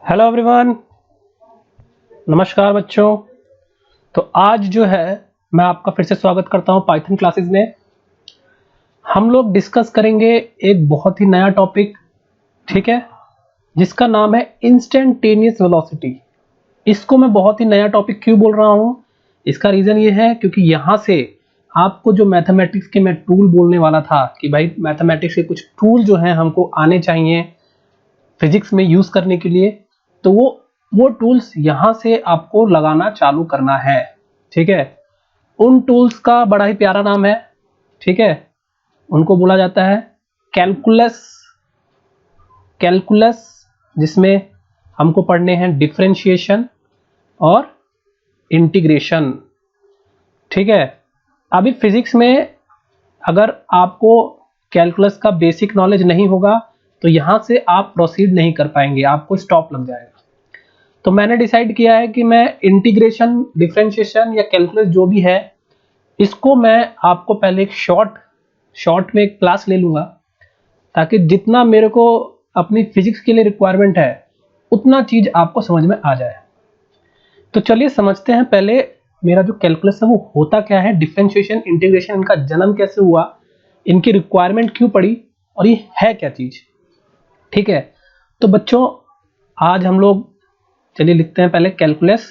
Hello everyone, नमस्कार बच्चों। तो आज जो है मैं आपका फिर से स्वागत करता हूं पाइथन क्लासेस में। हम लोग डिस्कस करेंगे एक बहुत ही नया टॉपिक, ठीक है, जिसका नाम है इंस्टेंटेनियस वेलोसिटी। इसको मैं बहुत ही नया टॉपिक क्यों बोल रहा हूं? इसका रीजन ये है क्योंकि यहां से आपको जो मैथमेटिक्स के मैं टूल बोलने वाला था कि भाई मैथमेटिक्स के कुछ टूल जो हैं हमको आने चाहिए फिजिक्स में यूज करने के लिए, तो वो टूल्स यहां से आपको लगाना चालू करना है। ठीक है, उन टूल्स का बड़ा ही प्यारा नाम है, ठीक है, उनको बोला जाता है कैलकुलस। कैलकुलस जिसमें हमको पढ़ने हैं डिफरेंशिएशन और इंटीग्रेशन। ठीक है, अभी फिजिक्स में अगर आपको कैलकुलस का बेसिक नॉलेज नहीं होगा तो यहां से आप प्रोसीड नहीं कर पाएंगे, आपको स्टॉप लग जाएगा। तो मैंने डिसाइड किया है कि मैं इंटीग्रेशन, डिफरेंशिएशन या कैलकुलस जो भी है, इसको मैं आपको पहले एक शॉर्ट में एक क्लास ले लूंगा, ताकि जितना मेरे को अपनी फिजिक्स के लिए रिक्वायरमेंट है उतना चीज आपको समझ में आ जाए। तो चलिए समझते हैं पहले मेरा जो कैलकुलस है वो होता क्या है, डिफरेंशिएशन, इंटीग्रेशन, इनका जन्म कैसे हुआ, इनकी रिक्वायरमेंट क्यों पड़ी और ये है क्या चीज। ठीक है, तो बच्चों आज हम लोग चलिए लिखते हैं पहले कैलकुलस।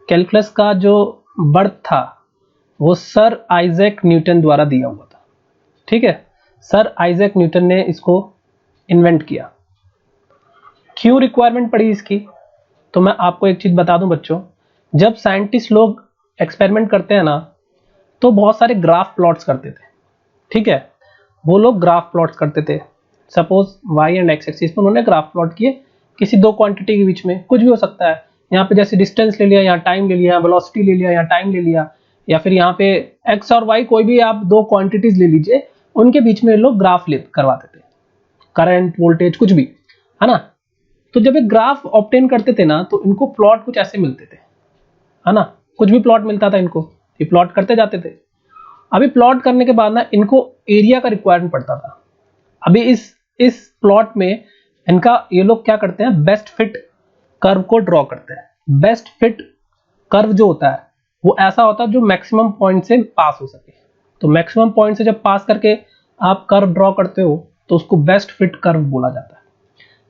कैलकुलस का जो बर्थ था वो सर आइजैक न्यूटन द्वारा दिया हुआ था। ठीक है, सर आइजैक न्यूटन ने इसको इन्वेंट किया। क्यों रिक्वायरमेंट पड़ी इसकी, तो मैं आपको एक चीज बता दूं बच्चों, जब साइंटिस्ट लोग एक्सपेरिमेंट करते हैं ना तो बहुत सारे ग्राफ प्लॉट्स करते थे। ठीक है, वो लोग ग्राफ प्लॉट्स करते थे। Suppose Y and X axis पर उन्होंने ग्राफ प्लॉट किए किसी दो क्वांटिटी के बीच में, कुछ भी हो सकता है। यहाँ पे जैसे डिस्टेंस ले लिया, यहाँ टाइम ले लिया, वेलोसिटी ले लिया, यहाँ टाइम ले लिया, या फिर यहाँ पे एक्स और वाई, कोई भी आप दो क्वांटिटीज ले लीजिए, उनके बीच में लोग ग्राफ करवाते थे, करंट, वोल्टेज, कुछ भी, है ना। तो जब एक ग्राफ ऑब्टेन करते थे ना तो इनको प्लॉट कुछ ऐसे मिलते थे, है ना, कुछ भी प्लॉट मिलता था इनको, ये प्लॉट करते जाते थे। अभी प्लॉट करने के बाद ना इनको एरिया का रिक्वायरमेंट पड़ता था। अभी इस प्लॉट में इनका ये लोग क्या करते हैं, बेस्ट फिट कर्व को ड्रॉ करते हैं। बेस्ट फिट कर्व जो होता है वो ऐसा होता है जो मैक्सिमम पॉइंट से पास हो सके। तो मैक्सिमम पॉइंट से जब पास करके आप कर्व ड्रॉ करते हो तो उसको बेस्ट फिट कर्व बोला जाता है।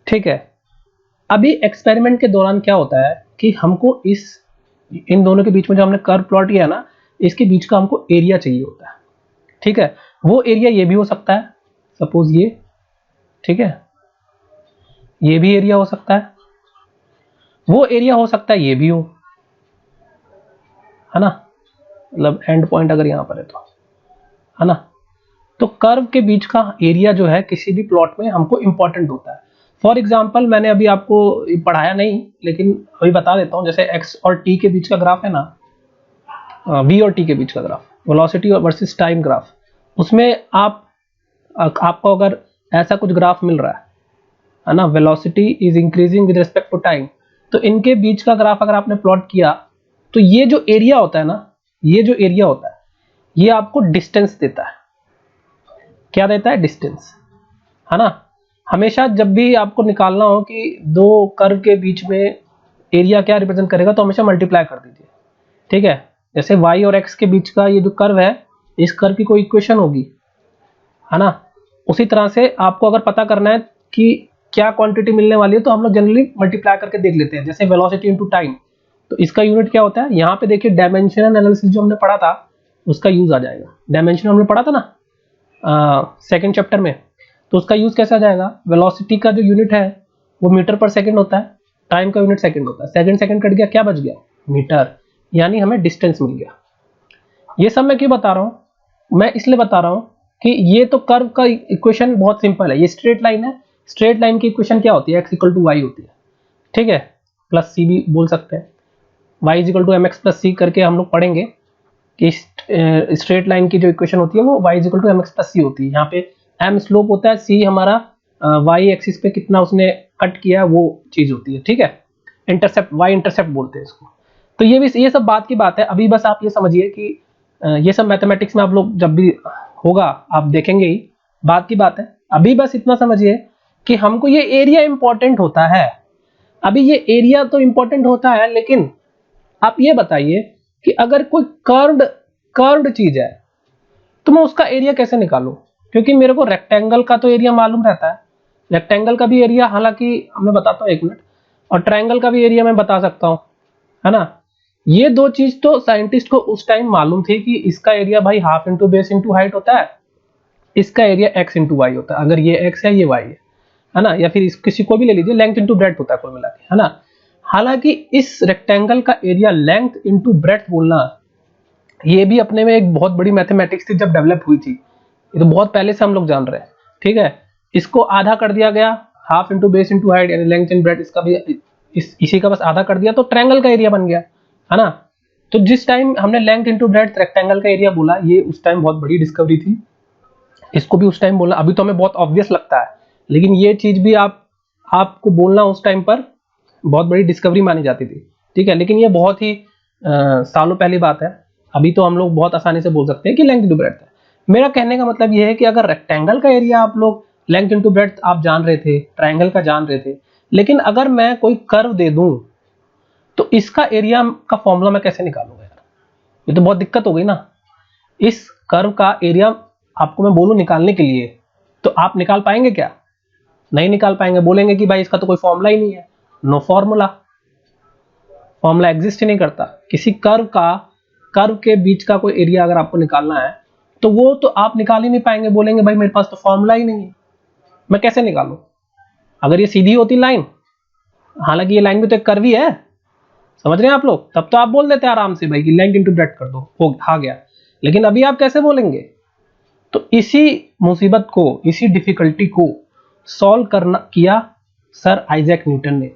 ठीक है, अभी एक्सपेरिमेंट के दौरान क्या होता है कि हमको इन दोनों के बीच में जो हमने कर्व प्लॉट किया ना, इसके बीच का हमको एरिया चाहिए होता है। ठीक है, वो एरिया ये भी हो सकता है, सपोज ये, ठीक है, ये भी एरिया हो सकता है, वो एरिया हो सकता है ये भी हो, है ना, मतलब एंड पॉइंट अगर यहां पर है तो, है ना। तो कर्व के बीच का एरिया जो है किसी भी प्लॉट में हमको इंपॉर्टेंट होता है। फॉर एग्जांपल मैंने अभी आपको पढ़ाया नहीं लेकिन अभी बता देता हूं, जैसे एक्स और टी के बीच का ग्राफ है ना, वी और टी के बीच का graph, velocity versus time graph, उसमें आपको अगर ऐसा कुछ ग्राफ मिल रहा है ना, velocity is increasing with respect to time, तो इनके बीच का ग्राफ अगर आपने प्लॉट किया तो ये जो एरिया होता है ना, ये जो एरिया होता है ये आपको डिस्टेंस देता है। क्या देता है? डिस्टेंस, है ना। हमेशा जब भी आपको निकालना हो कि दो कर्व के बीच में एरिया क्या रिप्रेजेंट करेगा तो हमेशा मल्टीप्लाई कर दीजिए। ठीक है, जैसे y और x के बीच का ये जो कर्व है, इस कर्व की कोई इक्वेशन होगी, है ना। उसी तरह से आपको अगर पता करना है कि क्या क्वांटिटी मिलने वाली है तो हम लोग जनरली मल्टीप्लाई करके देख लेते हैं, जैसे वेलोसिटी इनटू टाइम, तो इसका यूनिट क्या होता है, यहाँ पे देखिए डायमेंशनल एनालिसिस जो हमने पढ़ा था उसका यूज आ जाएगा। डायमेंशन हमने पढ़ा था ना सेकंड चैप्टर में, तो उसका यूज कैसे आ जाएगा, वेलोसिटी का जो यूनिट है वो मीटर पर सेकंड होता है, टाइम का यूनिट सेकंड होता है, सेकंड कट गया, क्या बच गया, मीटर, यानी हमें डिस्टेंस मिल गया। ये सब मैं क्यों बता रहा हूं, मैं इसलिए बता रहा हूं कि ये तो कर्व का इक्वेशन बहुत सिंपल है, ये स्ट्रेट लाइन है, स्ट्रेट लाइन की इक्वेशन क्या होती है, x इक्वल टू वाई होती है। ठीक है, प्लस सी भी बोल सकते हैं, y is equal to M X plus C करके हम लोग पढ़ेंगे कि स्ट्रेट लाइन की जो इक्वेशन होती है वो y is equal to M X plus C होती है। यहाँ पे m स्लोप होता है, c हमारा y एक्सिस पे कितना उसने कट किया वो चीज होती है। ठीक है, इंटरसेप्ट, y इंटरसेप्ट बोलते हैं इसको। तो ये सब बात की बात है। अभी बस आप ये समझिए कि ये सब मैथमेटिक्स में आप लोग जब भी होगा आप देखेंगे ही, बात की बात है। अभी बस इतना समझिए कि हमको ये एरिया इंपॉर्टेंट होता है। अभी ये एरिया तो इंपॉर्टेंट होता है, लेकिन आप ये बताइए कि अगर कोई कर्व्ड चीज है तो मैं उसका एरिया कैसे निकालूं? क्योंकि मेरे को रेक्टेंगल का तो एरिया मालूम रहता है, रेक्टेंगल का भी एरिया हालांकि मैं बताता हूँ 1 मिनट, और ट्रायंगल का भी एरिया मैं बता सकता हूँ, है ना। ये दो चीज तो साइंटिस्ट को उस टाइम मालूम थी कि इसका एरिया भाई half into base into height होता है, इसका एरिया x इंटू वाई होता है, अगर ये x है ये y है ना, या फिर किसी को भी ले लीजिए, लेंथ इंटू ब्रेड्थ होता है कुल मिला के, है ना। हालांकि इस रेक्टेंगल का एरिया लेंथ इंटू ब्रेड्थ बोलना, ये भी अपने में एक बहुत बड़ी मैथमेटिक्स थी जब डेवलप हुई थी, ये तो बहुत पहले से हम लोग जान रहे हैं, ठीक है। इसको आधा कर दिया गया, half into base into height यानी लेंथ एंड ब्रेड्थ, इसका भी इसी का बस आधा कर दिया तो ट्रायंगल का एरिया बन गया, है ना। तो जिस टाइम हमने लेंथ इंटू ब्रेड्थ रेक्टेंगल का एरिया बोला, ये उस टाइम बहुत बड़ी डिस्कवरी थी, इसको भी उस टाइम बोलना अभी तो हमें बहुत ऑब्वियस लगता है, लेकिन ये चीज भी आपको बोलना उस टाइम पर बहुत बड़ी डिस्कवरी मानी जाती थी, ठीक है। लेकिन ये बहुत ही सालों पहली बात है, अभी तो हम लोग बहुत आसानी से बोल सकते हैं कि लेंथ इंटू ब्रेड्थ है। मेरा कहने का मतलब ये है कि अगर रेक्टेंगल का एरिया आप लोग लेंथ इंटू ब्रेड्थ आप जान रहे थे, ट्रायंगल का जान रहे थे, लेकिन अगर मैं कोई कर्व दे दूं तो इसका एरिया का फॉर्मूला मैं कैसे निकालूंगा यार, ये तो बहुत दिक्कत हो गई ना। इस कर्व का एरिया आपको मैं बोलूं निकालने के लिए, तो आप निकाल पाएंगे क्या? नहीं निकाल पाएंगे, बोलेंगे कि भाई इसका तो कोई फॉर्मूला ही नहीं है, नो फॉर्मूला, फॉर्मूला एग्जिस्ट ही नहीं करता। किसी कर्व के बीच का कोई एरिया अगर आपको निकालना है तो वो तो आप निकाल ही नहीं पाएंगे, बोलेंगे भाई मेरे पास तो फॉर्मूला ही नहीं है, मैं कैसे निकालूं? अगर ये सीधी होती लाइन, हालांकि ये लाइन भी तो एक कर्व ही है, समझ रहे हैं आप लोग, तब तो आप बोल देते आराम से भाई कि लेंथ इंटू ब्रेड्थ कर दो, हो आ गया। लेकिन अभी आप कैसे बोलेंगे? तो इसी मुसीबत को, इसी डिफिकल्टी को सॉल्व किया सर आइजैक न्यूटन ने।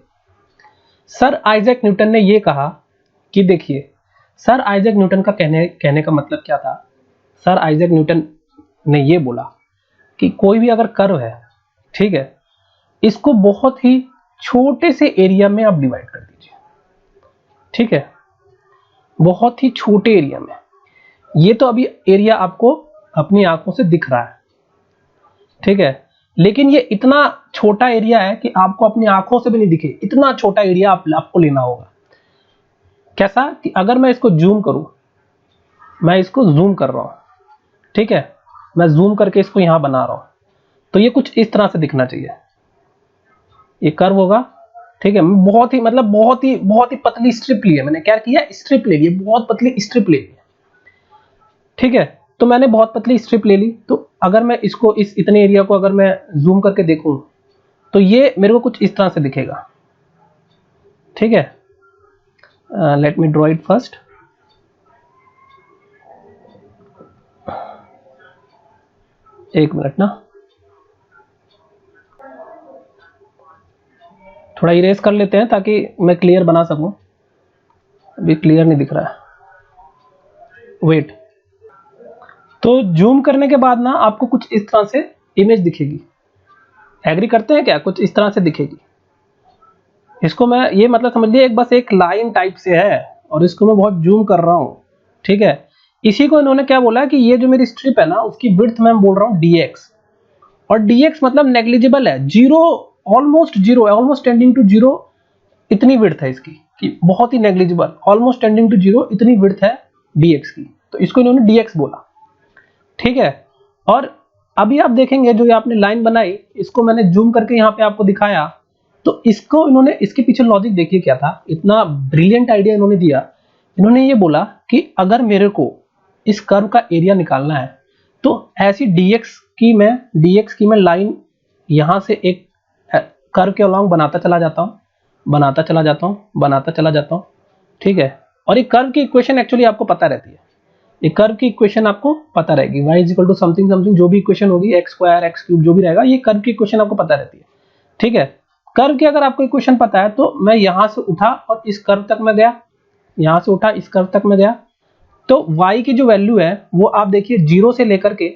सर आइजैक न्यूटन ने ये कहा कि देखिए, सर आइजैक न्यूटन का कहने का मतलब क्या था? सर आइजैक न्यूटन ने ये बोला कि कोई भी अगर कर्व है, ठीक है, इसको बहुत ही छोटे से एरिया में आप डिवाइड कर दीजिए, ठीक है, बहुत ही छोटे एरिया में। ये तो अभी एरिया आपको अपनी आंखों से दिख रहा है, ठीक है, लेकिन ये इतना छोटा एरिया है कि आपको अपनी आंखों से भी नहीं दिखे, इतना छोटा एरिया आपको लेना होगा। कैसा कि अगर मैं इसको जूम करूं, मैं इसको जूम कर रहा हूं, ठीक है, मैं जूम करके इसको यहां बना रहा हूं, तो ये कुछ इस तरह से दिखना चाहिए, ये कर्व होगा, ठीक है। बहुत ही पतली स्ट्रिप ली है मैंने, क्या किया, स्ट्रिप ले ली, बहुत पतली स्ट्रिप ले ली, ठीक है। तो मैंने बहुत पतली स्ट्रिप ले ली, तो अगर मैं इसको इस इतने एरिया को अगर मैं जूम करके देखूं तो ये मेरे को कुछ इस तरह से दिखेगा, ठीक है। Let me draw it first. एक मिनट ना, थोड़ा इरेज कर लेते हैं ताकि मैं क्लियर बना सकूं, अभी क्लियर नहीं दिख रहा है, वेट। तो जूम करने के बाद ना आपको कुछ इस तरह से इमेज दिखेगी, एग्री करते हैं क्या? कुछ इस तरह से दिखेगी। इसको मैं ये मतलब समझिए एक बस एक लाइन टाइप से है, और इसको मैं बहुत जूम कर रहा हूं, ठीक है। इसी को इन्होंने क्या बोला कि ये जो मेरी स्ट्रिप है ना, उसकी विड्थ मैं बोल रहा हूं dx, और dx मतलब नेग्लिजिबल है, जीरो, ऑलमोस्ट जीरो है, ऑलमोस्ट टेंडिंग टू जीरो, इतनी विड्थ है इसकी कि बहुत ही negligible, almost tending to zero, इतनी विड्थ है dx की, तो इसको इन्होंने dx बोला, ठीक है। और अभी आप देखेंगे जो ये आपने लाइन बनाई, इसको मैंने जूम करके यहाँ पे आपको दिखाया, तो इसको इन्होंने, इसके पीछे लॉजिक देखिए क्या था, इतना ब्रिलियंट आइडिया इन्होंने दिया। इन्होंने ये बोला कि अगर मेरे को इस कर्व का एरिया निकालना है तो ऐसी dx की मैं लाइन यहां से एक कर्व के अलॉन्ग बनाता चला जाता हूं, ठीक है। और ये कर्व की इक्वेशन एक्चुअली आपको पता रहती है, ये कर्व की इक्वेशन आपको पता रहेगी, y is equal to something something, जो भी इक्वेशन होगी, x स्क्वायर x क्यूब जो भी रहेगा, ये कर्व की इक्वेशन आपको पता रहती है, ठीक है। कर्व की अगर आपको इक्वेशन पता है तो मैं यहां से उठा और इस कर्व तक मैं गया, यहां से उठा इस कर्व तक मैं गया, तो y की जो वैल्यू है वो आप देखिए जीरो से लेकर के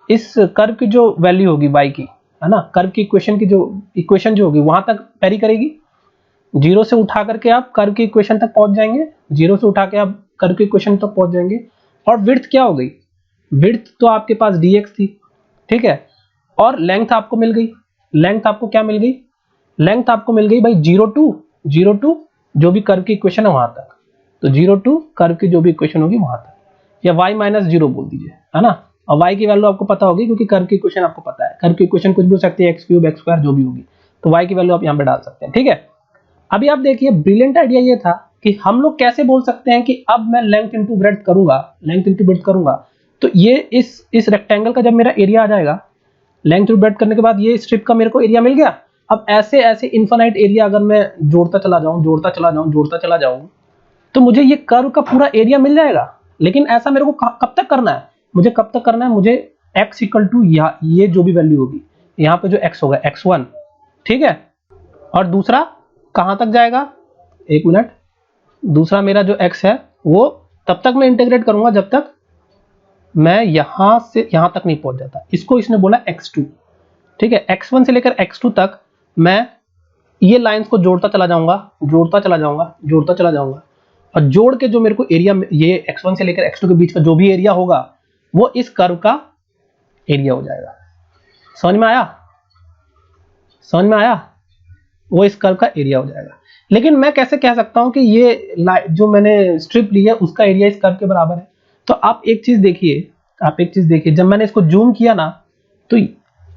इस कर्व की जो वैल्यू होगी y की, है ना, कर्व की इक्वेशन जो होगी वहां तक वेरी करेगी। जीरो से उठा करके आप कर्व की इक्वेशन तक पहुंच जाएंगे, जीरो से उठा के आप कर्व की इक्वेशन तक पहुंच जाएंगे। और विड्थ क्या हो गई? विड्थ तो आपके पास dx थी, ठीक है, और लेंथ आपको मिल गई, लेंथ आपको क्या मिल गई, लेंथ आपको मिल गई भाई 0 टू जो भी कर्व की इक्वेशन है वहां तक, तो 0 टू कर्व की जो भी इक्वेशन होगी वहां तक, या y माइनस 0 बोल दीजिए, है ना। और y की वैल्यू आपको पता होगी क्योंकि कर्व की इक्वेशन आपको पता है, कर्व की इक्वेशन कुछ भी हो सकती है, x3 x2 जो भी होगी, तो y की वैल्यू आप यहाँ पे डाल सकते हैं, ठीक है। अभी आप देखिए ब्रिलियंट आइडिया ये था कि हम लोग कैसे बोल सकते हैं कि अब मैं लेंथ इंटू ब्रेड्थ करूंगा, लेंथ इंटू ब्रेड्थ करूंगा, तो ये इस रेक्टेंगल का जब मेरा एरिया आ जाएगा, लेंथ इंटू ब्रेड्थ करने के बाद ये स्ट्रिप का मेरे को एरिया मिल गया। अब ऐसे ऐसे इनफाइनाइट एरिया अगर मैं जोड़ता चला जाऊं, जोड़ता चला जाऊं, जोड़ता चला जाऊं, तो मुझे ये कर्व का पूरा एरिया मिल जाएगा। लेकिन ऐसा मेरे को कब तक करना है, मुझे कब तक करना है, मुझे x इक्वल टू ये जो भी वैल्यू होगी, यहाँ पे जो x होगा x1, ठीक है। और दूसरा कहां तक जाएगा, एक मिनट, दूसरा मेरा जो x है वो तब तक मैं इंटीग्रेट करूंगा जब तक मैं यहां से यहां तक नहीं पहुंच जाता। इसको इसने बोला x2, ठीक है। x1 से लेकर x2 तक मैं ये लाइंस को जोड़ता चला जाऊंगा, जोड़ता चला जाऊंगा, जोड़ता चला जाऊंगा, और जोड़ के जो मेरे को एरिया, ये x1 से लेकर x2 के बीच का जो भी एरिया होगा वो इस कर्व का एरिया हो जाएगा। समझ में आया, समझ में आया, वो इस कर्व का एरिया हो जाएगा। लेकिन मैं कैसे कह सकता हूं कि ये जो मैंने स्ट्रिप ली है उसका एरिया इस कर्व के बराबर है। तो आप एक चीज देखिए, आप एक चीज देखिए, जब मैंने इसको जूम किया ना तो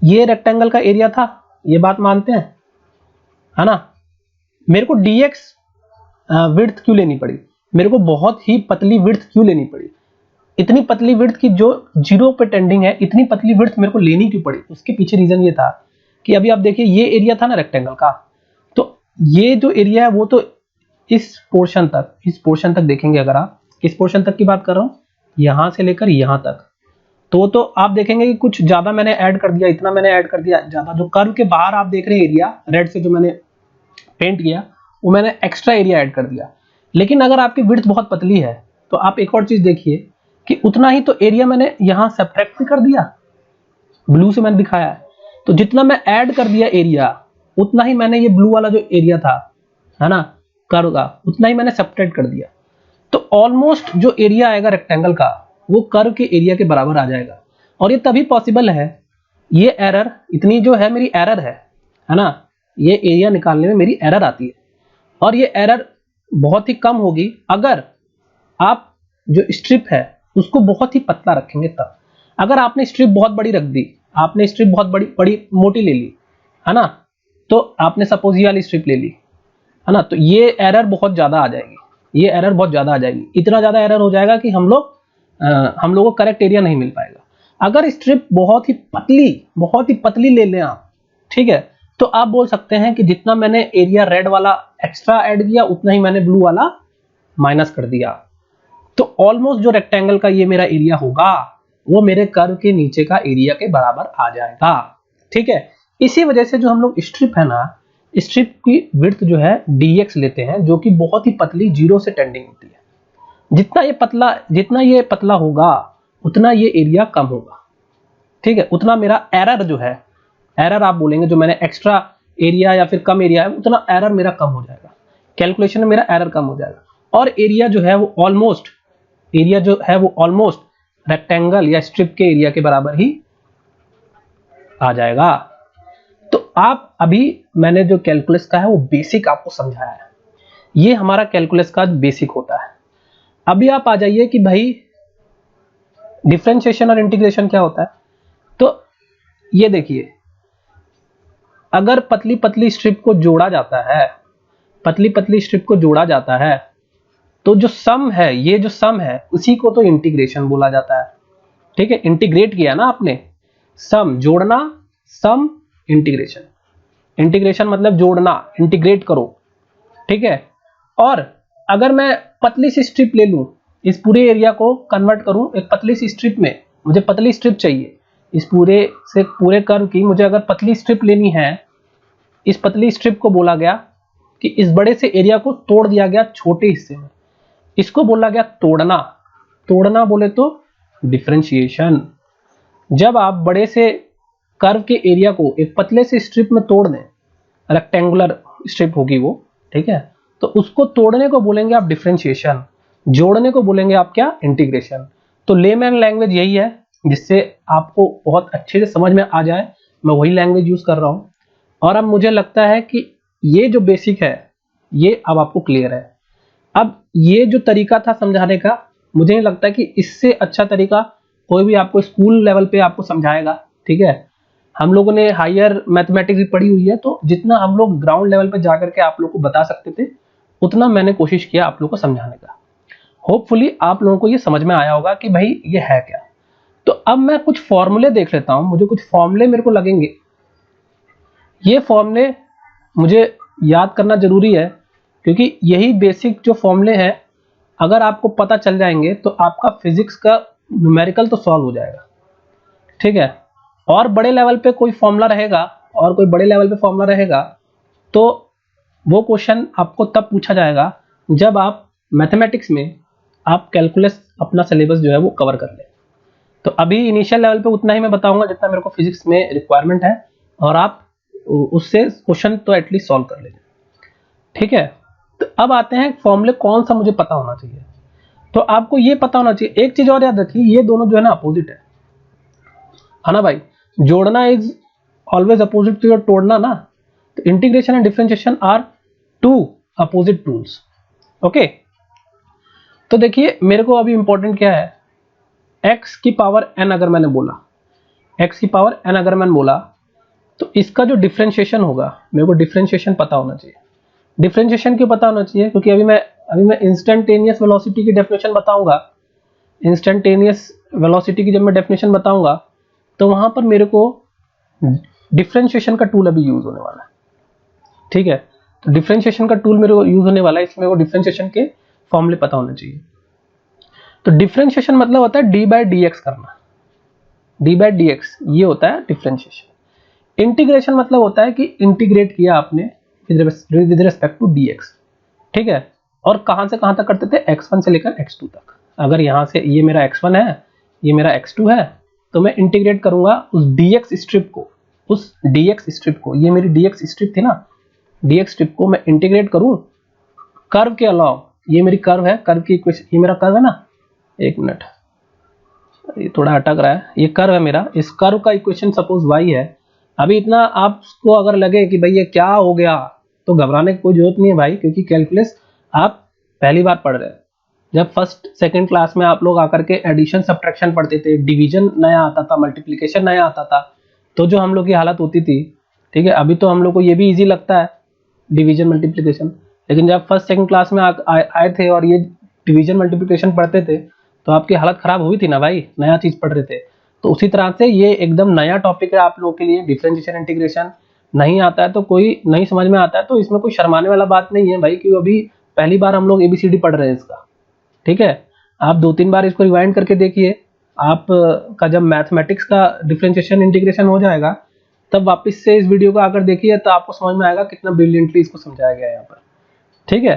ये रेक्टेंगल का एरिया था, ये बात मानते हैं, है ना। मेरे को dx विड्थ क्यों लेनी पड़ी, मेरे को बहुत ही पतली विड्थ क्यों लेनी पड़ी, इतनी पतली विड्थ की जो 0 पे टेंडिंग है, इतनी पतली विड्थ मेरे को लेनी क्यों पड़ी। उसके पीछे रीजन ये था कि अभी आप देखिए ये एरिया था ना रेक्टेंगल का, तो ये जो एरिया है वो तो इस पोर्शन तक देखेंगे, अगर आप इस पोर्शन तक की बात कर रहा हूं, यहां से लेकर यहां तक, तो आप देखेंगे कि कुछ ज्यादा मैंने ऐड कर दिया, इतना मैंने ऐड कर दिया ज्यादा। जो कर्व के बाहर आप देख रहे हैं एरिया रेड से जो मैंने पेंट किया, वो मैंने एक्स्ट्रा एरिया ऐड कर दिया। लेकिन अगर आपकी विड्थ बहुत पतली है तो आप एक और चीज देखिए कि उतना ही तो एरिया मैंने यहां सब्ट्रैक्ट भी कर दिया, ब्लू से मैंने दिखाया है। तो जितना मैं ऐड कर दिया एरिया, उतना ही मैंने ये ब्लू वाला जो एरिया था, है ना, कर्व का, उतना ही मैंने सब्ट्रैक्ट कर दिया। तो ऑलमोस्ट जो एरिया आएगा रेक्टेंगल का वो कर्व के एरिया के बराबर आ जाएगा। और ये तभी पॉसिबल है, ये एरर, इतनी जो है मेरी एरर है ना, ये एरिया निकालने में मेरी एरर आती है। और ये एरर बहुत ही कम होगी अगर आप जो स्ट्रिप है उसको बहुत ही पतला रखेंगे तब। अगर आपने स्ट्रिप बहुत बड़ी रख दी, आपने स्ट्रिप बहुत बड़ी मोटी ले ली, है ना, तो आपने सपोज ये वाली स्ट्रिप ले ली, है ना, तो ये एरर बहुत ज्यादा आ जाएगी, ये एरर बहुत ज्यादा आ जाएगी, इतना ज्यादा एरर हो जाएगा कि हम लोग को करेक्ट एरिया नहीं मिल पाएगा। अगर स्ट्रिप बहुत ही पतली ले लें आप, ठीक है, तो आप बोल सकते हैं कि जितना मैंने एरिया रेड वाला एक्स्ट्रा ऐड किया उतना ही मैंने ब्लू वाला माइनस कर दिया। तो ऑलमोस्ट जो रेक्टेंगल का ये मेरा एरिया होगा वो मेरे कर्व के नीचे का एरिया के बराबर आ जाएगा, ठीक है। इसी वजह से जो हम लोग स्ट्रिप है ना, स्ट्रिप की विड्थ जो है dx लेते हैं, जो कि बहुत ही पतली 0 से टेंडिंग होती है। जितना ये पतला होगा उतना ये एरिया कम होगा, ठीक है। उतना मेरा एरर जो है, एरर आप बोलेंगे जो मैंने एक्स्ट्रा एरिया या फिर कम एरिया है, उतना एरर मेरा कम हो जाएगा, कैलकुलेशन में मेरा एरर कम हो जाएगा। और एरिया जो है वो ऑलमोस्ट रेक्टेंगल या स्ट्रिप के एरिया के बराबर ही आ जाएगा। तो आप अभी मैंने जो कैलकुलस का है वो बेसिक आपको समझाया है, ये हमारा कैलकुलस का बेसिक होता है। अभी आप आ जाइए कि भाई डिफरेंशिएशन और इंटीग्रेशन क्या होता है। तो ये देखिए, अगर पतली पतली स्ट्रिप को जोड़ा जाता है, तो जो सम है, ये जो सम है उसी को तो इंटीग्रेशन बोला जाता है, ठीक है। इंटीग्रेट किया ना आपने, सम जोड़ना, सम इंटीग्रेशन मतलब जोड़ना, इंटीग्रेट करो, ठीक है। और अगर मैं पतली सी स्ट्रिप ले लूं, इस पूरे एरिया को कन्वर्ट करूं एक पतली सी स्ट्रिप में, मुझे पतली स्ट्रिप चाहिए, इस पूरे कर्व की मुझे अगर पतली स्ट्रिप लेनी है, इस पतली स्ट्रिप को बोला गया कि इस बड़े से एरिया को तोड़ दिया गया छोटे हिस्से में, इसको बोला गया तोड़ना बोले तो डिफरेंशिएशन। जब आप बड़े से कर्व के एरिया को एक पतले से स्ट्रिप में तोड़ दें, रेक्टेंगुलर स्ट्रिप होगी वो, ठीक है, तो उसको तोड़ने को बोलेंगे आप डिफरेंशिएशन, जोड़ने को बोलेंगे आप क्या, इंटीग्रेशन। तो लेमैन लैंग्वेज यही है, जिससे आपको बहुत अच्छे से समझ में आ जाए, मैं वही लैंग्वेज यूज कर रहा हूं। और अब मुझे लगता है कि ये जो बेसिक है ये अब आपको क्लियर है। अब ये जो तरीका था समझाने का, मुझे नहीं लगता कि इससे अच्छा तरीका कोई भी आपको स्कूल लेवल पे आपको समझाएगा। ठीक है, हम लोगों ने हायर मैथमेटिक्स भी पढ़ी हुई है, तो जितना हम लोग ग्राउंड लेवल पे जाकर के आप लोग को बता सकते थे उतना मैंने कोशिश किया आप लोग को समझाने का। होपफुली आप लोगों को ये समझ में आया होगा कि भाई ये है क्या। तो अब मैं कुछ फॉर्मूले देख लेता हूं, मुझे कुछ फॉर्मूले मेरे को लगेंगे। ये फॉर्मूले मुझे याद करना जरूरी है, क्योंकि यही बेसिक जो फॉर्मूले हैं अगर आपको पता चल जाएंगे तो आपका फिजिक्स का न्यूमेरिकल तो सॉल्व हो जाएगा। ठीक है, और बड़े लेवल पे कोई फॉर्मूला रहेगा और कोई बड़े लेवल पे फॉर्मूला रहेगा तो वो क्वेश्चन आपको तब पूछा जाएगा जब आप मैथमेटिक्स में आप कैलकुलस अपना सिलेबस जो है वो कवर कर ले। तो अभी इनिशियल लेवल पे उतना ही मैं बताऊंगा जितना मेरे को फिजिक्स में रिक्वायरमेंट है, और आप उससे क्वेश्चन तो एटलीस्ट सॉल्व कर लेंगे। ठीक है, तो अब आते हैं फॉर्मूले कौन सा मुझे पता होना चाहिए। तो आपको ये पता होना चाहिए, एक चीज और याद रखिए, ये दोनों जो है ना अपोजिट है ना भाई। जोड़ना is always opposite to your तोड़ना ना। तो integration and differentiation are two opposite tools. Okay, तो देखिए मेरे को अभी इंपॉर्टेंट क्या है, x की पावर n अगर मैंने बोला, x की पावर n अगर मैंने बोला तो इसका जो डिफरेंशिएशन होगा मेरे को डिफरेंशिएशन पता होना चाहिए। डिफरेंशिएशन क्यों पता होना चाहिए, क्योंकि अभी मैं इंस्टेंटेनियस वेलोसिटी की डेफिनेशन बताऊंगा। इंस्टेंटेनियस वेलोसिटी की जब मैं डेफिनेशन बताऊंगा तो वहां पर मेरे को डिफरेंशिएशन का टूल अभी यूज होने वाला है। ठीक है, तो डिफरेंशिएशन का टूल मेरे को यूज होने वाला है, इसमें वो डिफरेंशिएशन के फॉर्मूले पता होने चाहिए। तो डिफरेंशिएशन मतलब होता है डी बाय डी एक्स करना, डी बाय डी एक्स ये होता है डिफरेंशिएशन। इंटीग्रेशन मतलब होता है कि इंटीग्रेट किया आपने with respect to D X. ठीक है, और कहां से कहां तक करते थे, x1 से लेकर x2 तक। अगर यहां से ये मेरा x1 है, ये मेरा x2 है, तो मैं इंटीग्रेट करूंगा उस dx स्ट्रिप को, उस dx स्ट्रिप को, ये मेरी dx स्ट्रिप थी ना, dx स्ट्रिप को मैं इंटीग्रेट करूं कर्व के अलावा। ये मेरी कर्व है, कर्व की इक्वेशन, ये मेरा कर्व है ना, एक मिनट ये थोड़ा अटक रहा है, ये कर्व है मेरा, इस कर्व का इक्वेशन सपोज y है। अभी इतना आपको अगर लगे कि भाई ये क्या हो गया, तो घबराने की कोई जरूरत नहीं है भाई, क्योंकि कैलकुलस आप पहली बार पढ़ रहे हैं। जब फर्स्ट सेकंड क्लास में आप लोग आकर के एडिशन सब्ट्रैक्शन पढ़ते थे, डिवीजन नया आता था, मल्टीप्लिकेशन नया आता था, तो जो हम लोग की हालत होती थी। ठीक है, अभी तो हम लोग को ये भी इजी लगता है डिवीजन मल्टीप्लिकेशन, लेकिन जब फर्स्ट सेकंड क्लास में आए थे और ये डिवीजन मल्टीप्लिकेशन पढ़ते थे तो आपकी हालत खराब हुई थी ना भाई, नया चीज पढ़ रहे थे। तो उसी तरह से ये एकदम नया टॉपिक है आप लोगों के लिए। डिफरेंशिएशन इंटीग्रेशन नहीं आता है तो कोई नहीं समझ में आता है तो इसमें कोई शर्माने वाला बात नहीं है भाई, क्योंकि अभी पहली बार हम लोग एबीसीडी पढ़ रहे हैं इसका। ठीक है, आप 2-3 बार इसको रिवाइंड करके देखिए, आप का जब मैथमेटिक्स का डिफरेंशिएशन इंटीग्रेशन हो जाएगा तब वापस से इस वीडियो को आकर देखिए, तो आपको समझ में आएगा कितना ब्रिलियंटली इसको समझाया गया है यहाँ पर। ठीक है,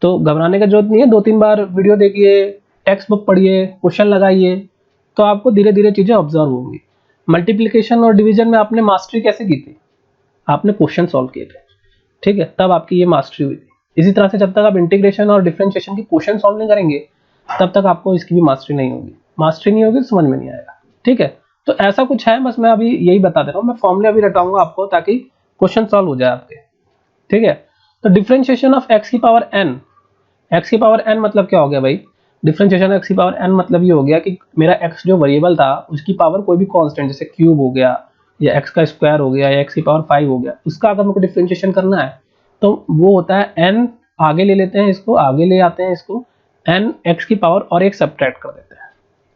तो घबराने का जरूरत नहीं है, 2-3 बार वीडियो देखिए, टेक्स्ट बुक पढ़िए, क्वेश्चन लगाइए, तो आपको धीरे धीरे चीजें ऑब्जर्व होंगी। मल्टीप्लिकेशन और डिवीजन में आपने मास्टरी कैसे की थी, आपने क्वेश्चन सॉल्व किए थे। ठीक है, तब आपकी ये मास्टरी हुई थी। इसी तरह से जब तक आप इंटीग्रेशन और डिफरेंशिएशन की क्वेश्चन सॉल्व नहीं करेंगे तब तक आपको इसकी भी मास्टरी नहीं होगी। मास्टरी नहीं होगी तो समझ में नहीं आएगा। ठीक है, तो ऐसा कुछ है, बस मैं अभी यही बता दे रहा हूँ। मैं फॉर्मूले अभी रटाऊंगा आपको ताकि क्वेश्चन सॉल्व हो जाए आपके। ठीक है, तो डिफरेंशिएशन ऑफ x की पावर n, x की पावर n मतलब क्या हो गया भाई, डिफरेंशिएशन x की पावर n मतलब ये हो गया कि मेरा x जो वेरिएबल था उसकी पावर कोई भी कांस्टेंट, जैसे क्यूब हो गया या x का स्क्वायर हो गया या x की पावर 5 हो गया, उसका अगर मुझे डिफरेंशिएशन करना है तो वो होता है n, आगे ले लेते हैं इसको, आगे ले आते हैं इसको, n x की पावर और एक सब्ट्रैक्ट कर देते हैं।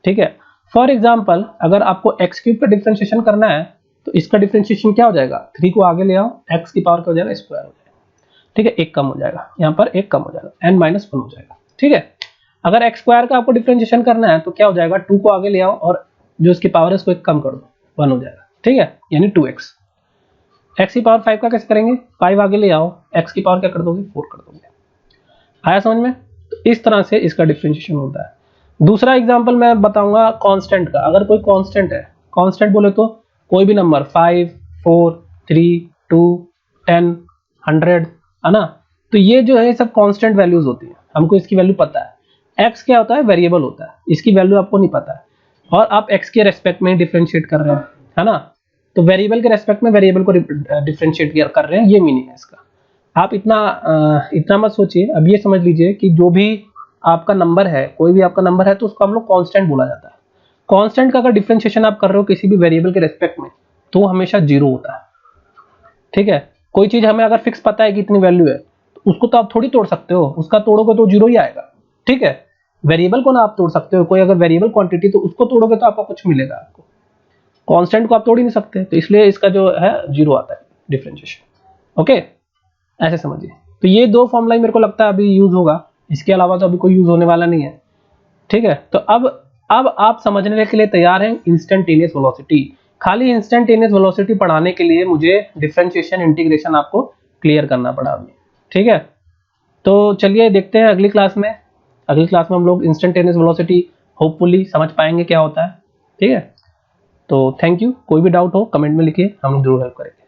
ठीक है, फॉर एग्जांपल अगर आपको x क्यूब का डिफरेंशिएशन करना है तो इसका डिफरेंशिएशन क्या हो जाएगा, 3 को आगे ले आओ, x की पावर क्या हो जाएगा, स्क्वायर हो जाएगा। ठीक है, एक कम हो जाएगा, यहाँ पर एक कम हो जाएगा, n-1 हो जाएगा। ठीक है, अगर x स्क्वायर का आपको डिफरेंशिएशन करना है तो क्या हो जाएगा, 2 को आगे ले आओ और जो इसकी पावर है उसको एक कम कर दो, 1 हो जाएगा। ठीक है, यानी 2x। x की पावर 5 का कैसे करेंगे, 5 आगे ले आओ, x की पावर क्या कर दोगे, 4 कर दोगे। आया समझ में? तो इस तरह से इसका डिफरेंशिएशन होता है। दूसरा एग्जांपल मैं बताऊंगा कांस्टेंट का। अगर कोई कांस्टेंट है, कांस्टेंट बोले तो कोई भी नंबर 5, 4, 3, 2, 10, 100 है ना, तो ये जो है सब कांस्टेंट वैल्यूज होती है, हमको इसकी वैल्यू पता है। x क्या होता है, वेरिएबल होता है, इसकी वैल्यू आपको नहीं पता है और आप x के रेस्पेक्ट में डिफरेंशिएट कर रहे हैं, है ना। तो वेरिएबल के रेस्पेक्ट में वेरिएबल को डिफरेंशिएट कर रहे हैं, ये मीनिंग है इसका। आप इतना मत सोचिए, अब ये समझ लीजिए कि जो भी आपका नंबर है, कोई भी आपका नंबर है तो उसको हम लोग कांस्टेंट बोला जाता है। कांस्टेंट का अगर डिफरेंशिएशन आप कर रहे हो किसी भी वेरिएबल के रेस्पेक्ट में तो वो हमेशा जीरो होता है, ठीक है। कोई चीज हमें अगर फिक्स पता है कि इतनी वैल्यू है तो उसको तो आप थोड़ी तोड़ सकते हो, उसका तोड़ोगे तो जीरो ही आएगा, ठीक है। वेरिएबल को ना आप तोड़ सकते हो, कोई अगर वेरिएबल क्वांटिटी तो उसको तोड़ोगे तो आपको कुछ मिलेगा, आपको कांस्टेंट को आप तोड़ ही नहीं सकते, तो इसलिए इसका जो है जीरो आता है डिफरेंशिएशन। ओके, ऐसे समझिए। तो ये दो फॉर्मूला मेरे को लगता है अभी यूज होगा, इसके अलावा तो अभी कोई यूज होने वाला नहीं है, ठीक है। तो अब आप समझने के लिए तैयार हैं इंस्टेंटेनियस वेलोसिटी। खाली इंस्टेंटेनियस वेलोसिटी पढ़ाने के लिए मुझे डिफरेंशिएशन इंटीग्रेशन आपको क्लियर करना पड़ा अभी, ठीक है। तो चलिए देखते हैं अगली क्लास में हम लोग इंस्टेंटेनियस वेलोसिटी होपफुली समझ पाएंगे क्या होता है, ठीक है। तो थैंक यू, कोई भी डाउट हो कमेंट में लिखिए, हम लोग जरूर हेल्प करेंगे।